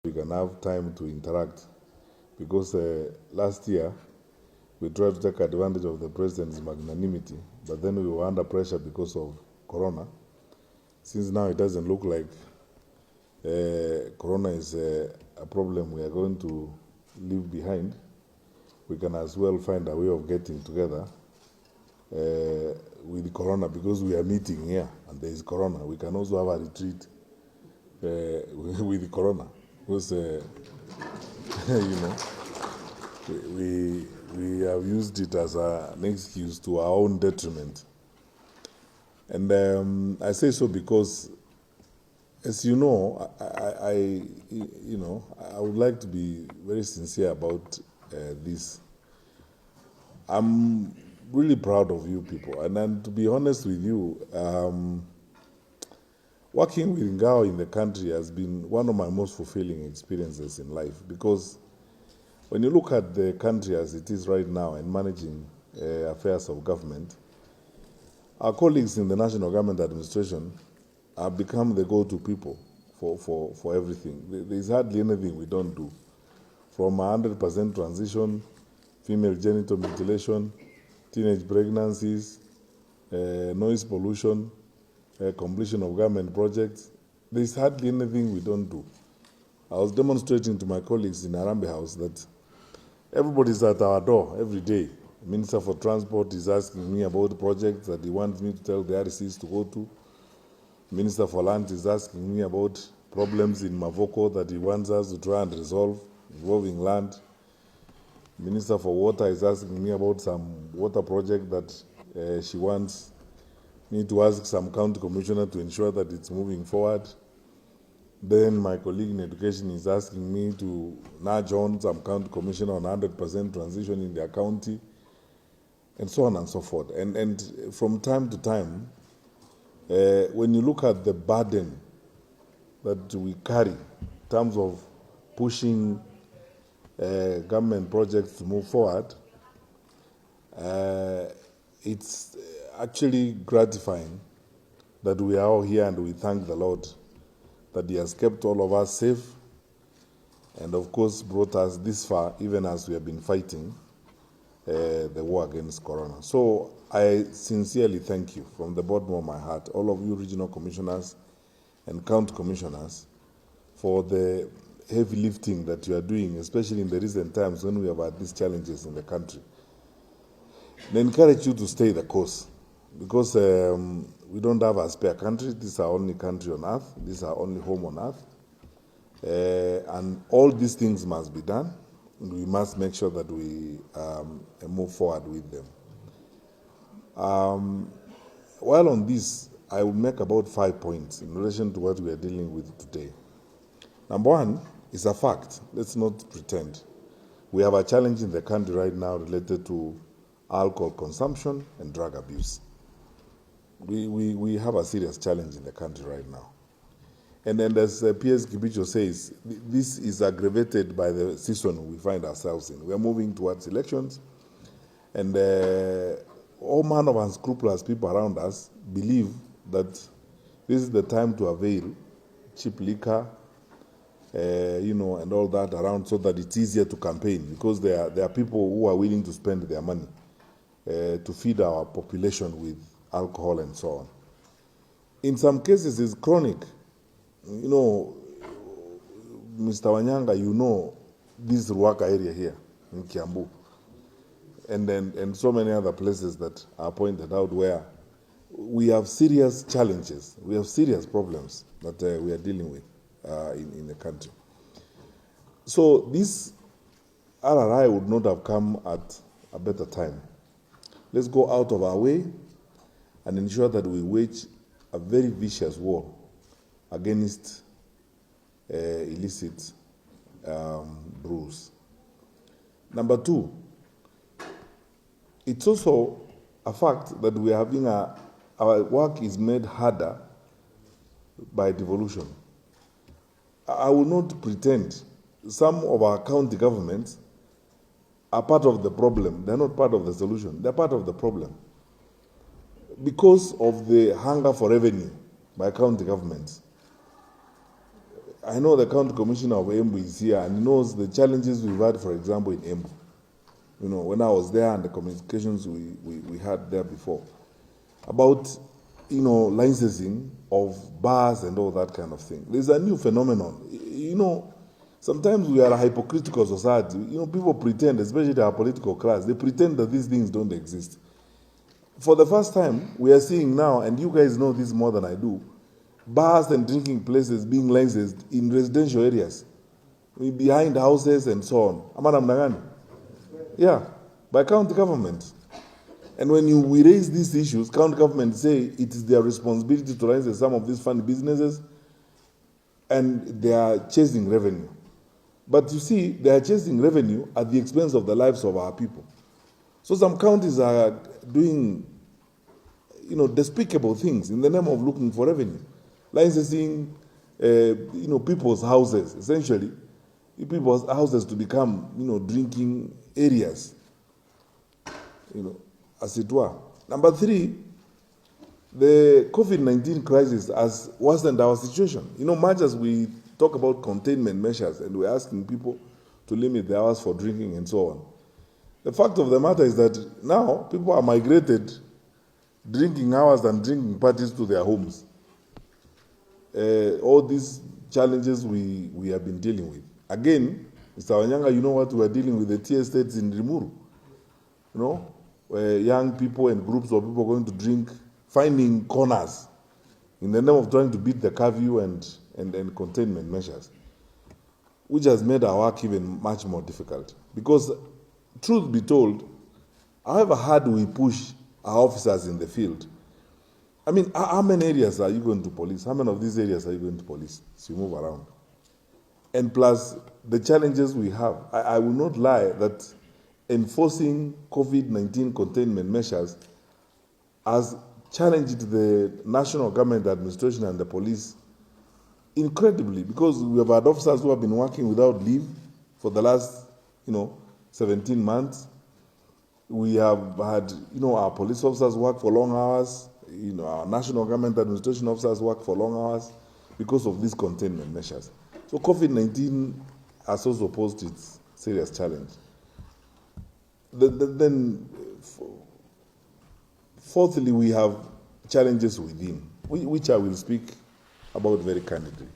we can have time to interact, because last year we tried to take advantage of the president's magnanimity, but then we were under pressure because of Corona. Since now it doesn't look like Corona is a problem we are going to leave behind, we can as well find a way of getting together with Corona, because we are meeting here and there is Corona. We can also have a retreat with Corona, because we have used it as an excuse to our own detriment. And I say so because, as you know, I would like to be very sincere about this. I'm really proud of you people, and then to be honest with you, working with Ngao in the country has been one of my most fulfilling experiences in life, because when you look at the country as it is right now and managing affairs of government, our colleagues in the National Government Administration have become the go-to people for everything. There's hardly anything we don't do. From 100% transition, female genital mutilation, teenage pregnancies, noise pollution, completion of government projects. There's hardly anything we don't do. I was demonstrating to my colleagues in Arambe House that everybody's at our door every day. The Minister for Transport is asking me about projects that he wants me to tell the RCs to go to. The Minister for Land is asking me about problems in Mavoko that he wants us to try and resolve involving land. The Minister for Water is asking me about some water project that she wants me to ask some county commissioner to ensure that it's moving forward. Then my colleague in education is asking me to nudge on some county commissioner on 100% transition in their county, and so on and so forth. And from time to time, when you look at the burden that we carry in terms of pushing government projects to move forward, it's actually gratifying that we are all here, and we thank the Lord that He has kept all of us safe, and of course brought us this far, even as we have been fighting the war against Corona. So I sincerely thank you from the bottom of my heart, all of you regional commissioners and county commissioners, for the heavy lifting that you are doing, especially in the recent times when we have had these challenges in the country. They encourage you to stay the course, because we don't have a spare country. This is our only country on earth. This is our only home on earth. And all these things must be done. We must make sure that we move forward with them. While on this, I will make about 5 points in relation to what we are dealing with today. Number one is a fact. Let's not pretend. We have a challenge in the country right now related to alcohol consumption and drug abuse. We have a serious challenge in the country right now. And then, as P.S. Kibicho says, this is aggravated by the season we find ourselves in. We are moving towards elections, and all manner of unscrupulous people around us believe that this is the time to avail cheap liquor, and all that around, so that it's easier to campaign, because there are people who are willing to spend their money to feed our population with alcohol and so on. In some cases, it's chronic. Mr. Wanyanga, this Ruaka area here in Kiambu, and so many other places that are pointed out, where we have serious challenges, we have serious problems that we are dealing with in the country. So this RRI would not have come at a better time. Let's go out of our way and ensure that we wage a very vicious war against illicit brews. Number two, it's also a fact that we are having our work is made harder by devolution. I will not pretend. Some of our county governments are part of the problem. They're not part of the solution. They're part of the problem. Because of the hunger for revenue by county governments, I know the county commissioner of Embu is here, and he knows the challenges we've had, for example, in Embu. When I was there and the communications we had there before about, licensing of bars and all that kind of thing. There's a new phenomenon. Sometimes we are a hypocritical society. People pretend, especially our political class, they pretend that these things don't exist. For the first time, we are seeing now, and you guys know this more than I do, bars and drinking places being licensed in residential areas, behind houses and so on. Amana Mnangani? Yeah, by county government. And when we raise these issues, county government say it is their responsibility to license some of these funny businesses, and they are chasing revenue. But you see, they are chasing revenue at the expense of the lives of our people. So some counties are doing, despicable things in the name of looking for revenue. Licensing, people's houses, essentially, people's houses to become, drinking areas, as it were. Number 3, the COVID-19 crisis has worsened our situation. Much as we talk about containment measures and we're asking people to limit the hours for drinking and so on, the fact of the matter is that now people are migrated drinking hours and drinking parties to their homes. All these challenges we have been dealing with. Again, Mr. Wanyanga, you know what we are dealing with, the tea estates in Rimuru. Where young people and groups of people are going to drink, finding corners in the name of trying to beat the curfew and containment measures, which has made our work even much more difficult. Because, truth be told, however hard we push our officers in the field, how many areas are you going to police? How many of these areas are you going to police as you move around? And plus, the challenges we have, I will not lie that enforcing COVID-19 containment measures has challenged the national government administration and the police incredibly, because we have had officers who have been working without leave for the last, 17 months. We have had, our police officers work for long hours. Our national government administration officers work for long hours because of these containment measures. So COVID-19 has also posed its serious challenge. Then, fourthly, we have challenges within, which I will speak about very candidly.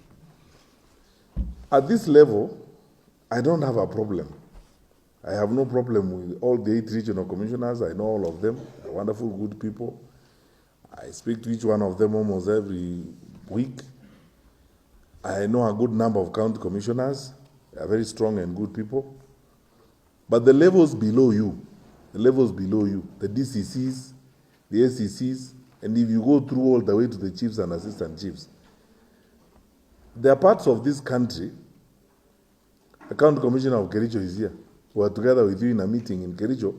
At this level, I don't have a problem. I have no problem with all the 8 regional commissioners. I know all of them. They're wonderful, good people. I speak to each one of them almost every week. I know a good number of county commissioners. They are very strong and good people. But the levels below you, the DCCs, the SCCs, and if you go through all the way to the chiefs and assistant chiefs, there are parts of this country. The county commissioner of Kericho is here. We were together with you in a meeting in Kericho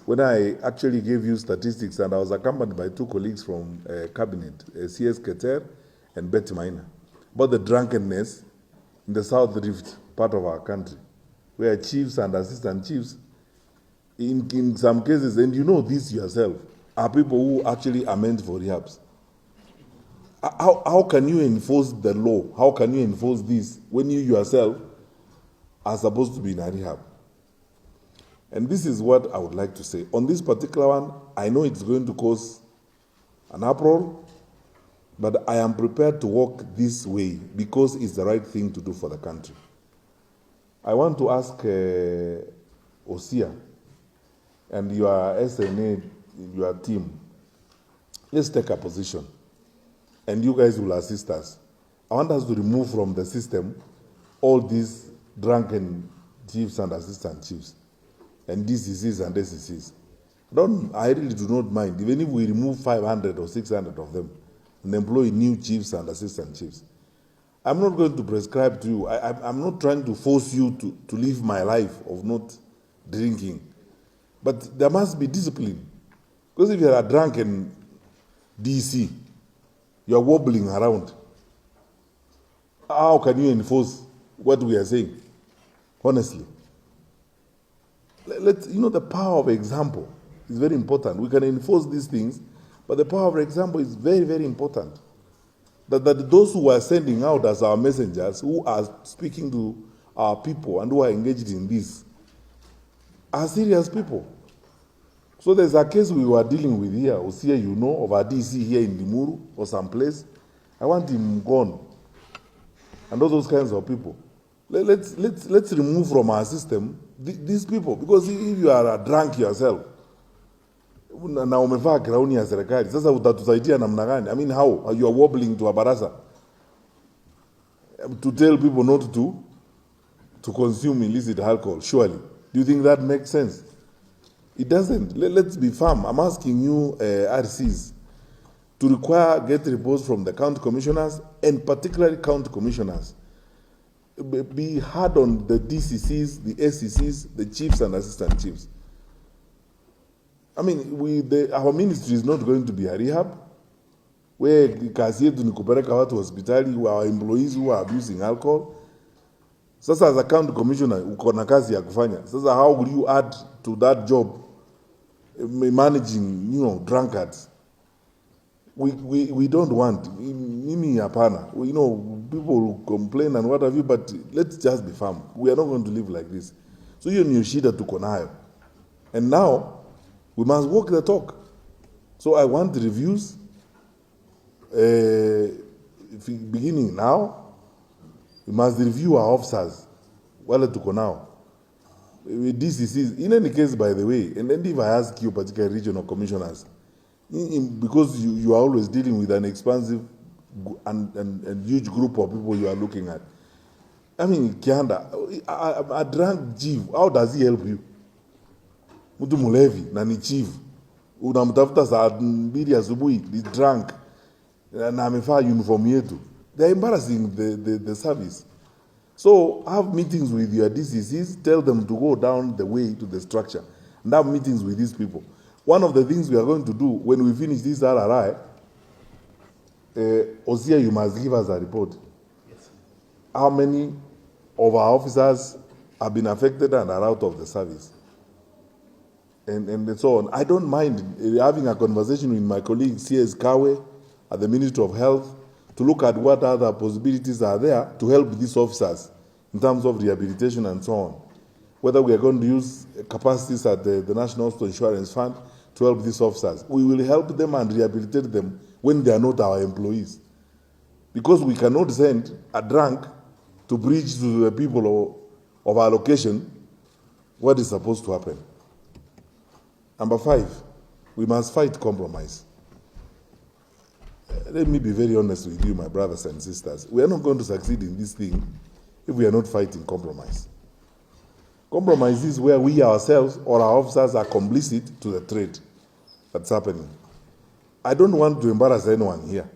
when I actually gave you statistics, and I was accompanied by 2 colleagues from cabinet, CS Keter and Betty Maina, about the drunkenness in the South Rift part of our country, where chiefs and assistant chiefs, in some cases, and you know this yourself, are people who actually are meant for rehabs. How can you enforce the law? How can you enforce this when you yourself are supposed to be in a rehab? And this is what I would like to say. On this particular one, I know it's going to cause an uproar, but I am prepared to walk this way because it's the right thing to do for the country. I want to ask Osia and your SNA, your team, let's take a position, and you guys will assist us. I want us to remove from the system all these drunken chiefs and assistant chiefs, and DCCs and SCCs. I really do not mind, even if we remove 500 or 600 of them and employ new chiefs and assistant chiefs. I'm not going to prescribe to you. I'm not trying to force you to live my life of not drinking. But there must be discipline. Because if you're a drunken DC, you're wobbling around, how can you enforce what we are saying? Honestly. The power of example is very important. We can enforce these things, but the power of example is very, very important. That those who are sending out as our messengers, who are speaking to our people and who are engaged in this, are serious people. So there's a case we were dealing with here, Osia, you know, of a DC here in Limuru or someplace. I want him gone. And all those kinds of people. Let's remove from our system these people, because if you are a drunk yourself, na umevaa crown ya serikali, sasa utatusaidia namna gani? I mean, how you are wobbling to a barasa to tell people not to consume illicit alcohol? Surely, do you think that makes sense? It doesn't. Let's be firm. I'm asking you, RCs, to require get reports from the county commissioners, and particularly county commissioners. Be hard on the DCCs, the SCCs, the chiefs and assistant chiefs. I mean, our ministry is not going to be a rehab where kazi yetu ni kupeleka watu hospitali, our employees who are abusing alcohol. Sasa as a county commissioner, uko na kazi ya kufanya. Sasa how will you add to that job managing, drunkards? We don't want. Mimi hapana. People will complain and what have you, but let's just be firm. We are not going to live like this. So hiyo ni shida tuko nayo. And now, we must walk the talk. So I want reviews beginning now. We must review our officers. Wale tuko now. This is, in any case, by the way, and then if I ask you, particularly regional commissioners, because you are always dealing with an expansive and huge group of people you are looking at. I mean, Kianda, a drunk chief, how does he help you? Mtu mulevi na ni chief, unamtafuta saa 2 asubuhi, he's drunk na amevaa uniform yetu. They are embarrassing the service. So have meetings with your DCCs, tell them to go down the way to the structure, and have meetings with these people. One of the things we are going to do when we finish this RRI, Osia, you must give us a report. Yes. How many of our officers have been affected and are out of the service? And so on. I don't mind having a conversation with my colleague C.S. Kawe at the Ministry of Health to look at what other possibilities are there to help these officers in terms of rehabilitation and so on. Whether we are going to use capacities at the National Hospital Insurance Fund to help these officers. We will help them and rehabilitate them when they are not our employees. Because we cannot send a drunk to preach to the people of our location what is supposed to happen. Number 5, we must fight compromise. Let me be very honest with you, my brothers and sisters. We are not going to succeed in this thing if we are not fighting compromise. Compromise is where we ourselves or our officers are complicit to the trade that's happening. I don't want to embarrass anyone here.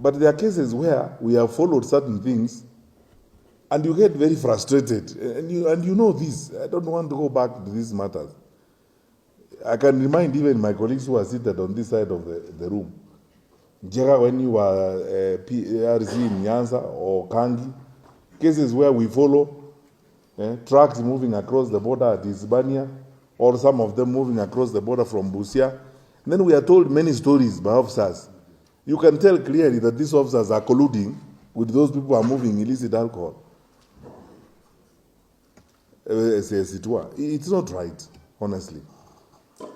But there are cases where we have followed certain things and you get very frustrated. And you know this. I don't want to go back to these matters. I can remind even my colleagues who are seated on this side of the room. Jera, when you were PRC in Nyanza or Kangi, cases where we follow trucks moving across the border at Hispania, or some of them moving across the border from Busia. And then we are told many stories by officers. You can tell clearly that these officers are colluding with those people who are moving illicit alcohol. It's not right, honestly.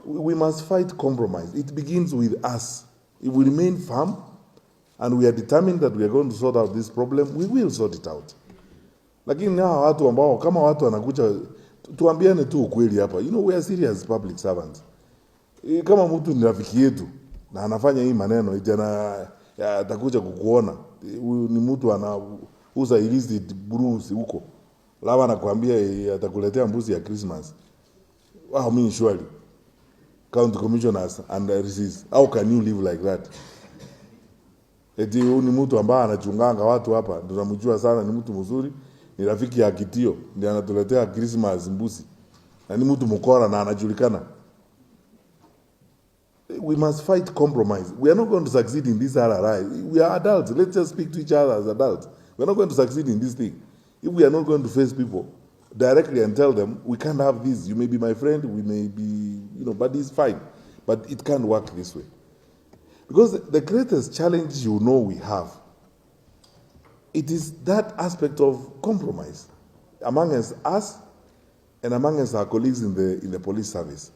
We must fight compromise. It begins with us. If we remain firm and we are determined that we are going to sort out this problem, we will sort it out. Lakini hawa watu ambao kama watu wanakuja tuambiane tu ukweli hapa. We are serious public servants. Kama mtu ni rafiki yetu na anafanya hii maneno atakuja kukuona. Ni mtu anauza illicit brews huko. Lava anakuambia atakuletea mbuzi ya Christmas. I mean, surely county commissioners and RCs, how can you live like that? Eti ni mtu ambaye anachunganga watu hapa, tunamjua sana, ni mtu mzuri, ni rafiki ya Kitio, ndiye anatuletea Christmas mbuzi. Na ni mtu mkora na anajulikana. We must fight compromise. We are not going to succeed in this RRI. We are adults. Let's just speak to each other as adults. We are not going to succeed in this thing. If we are not going to face people directly and tell them, we can't have this. You may be my friend, we may be, but it's fine. But it can't work this way. Because the greatest challenge we have, it is that aspect of compromise among us and among our colleagues in the police service.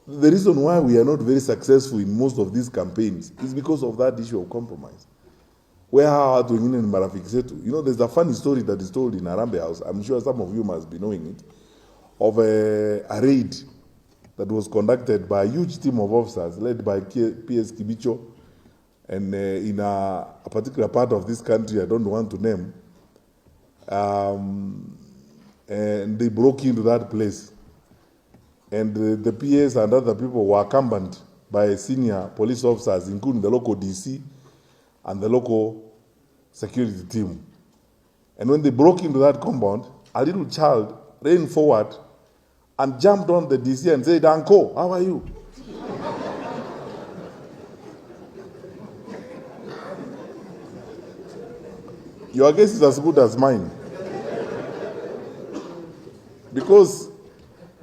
The reason why we are not very successful in most of these campaigns is because of that issue of compromise. Where are doing in Marafik? There's a funny story that is told in Arambe House. I'm sure some of you must be knowing it, of a raid that was conducted by a huge team of officers led by PS Kibicho, and in a particular part of this country I don't want to name, and they broke into that place. And the PS and other people were accompanied by senior police officers, including the local DC and the local security team. And when they broke into that compound, a little child ran forward and jumped on the DC and said, "Uncle, how are you?" Your guess is as good as mine. Because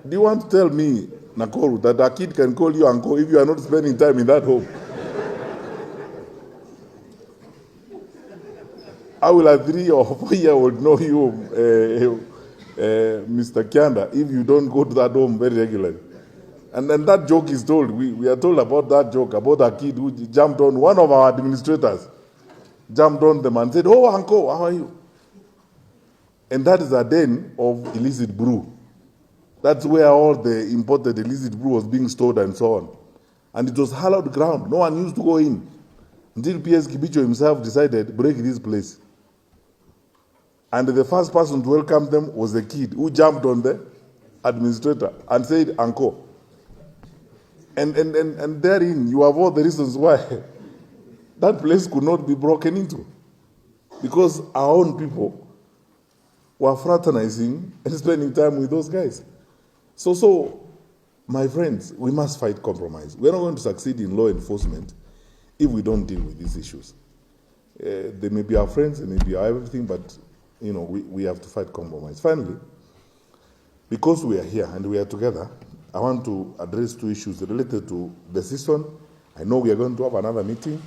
do you want to tell me, Nakoru, that a kid can call you uncle if you are not spending time in that home? How will a 3 or 4-year-old know you, Mr. Kianda, if you don't go to that home very regularly? And then that joke is told. We are told about that joke, about a kid who jumped on, one of our administrators jumped on them and said, "Oh, uncle, how are you?" And that is a den of illicit brew. That's where all the imported illicit brew was being stored and so on. And it was hallowed ground. No one used to go in until PS Kibicho himself decided, break this place. And the first person to welcome them was the kid who jumped on the administrator and said, "Uncle." And therein you have all the reasons why that place could not be broken into. Because our own people were fraternizing and spending time with those guys. So, my friends, we must fight compromise. We're not going to succeed in law enforcement if we don't deal with these issues. They may be our friends, they may be our everything, but we have to fight compromise. Finally, because we are here and we are together, I want to address 2 issues related to the season. I know we are going to have another meeting.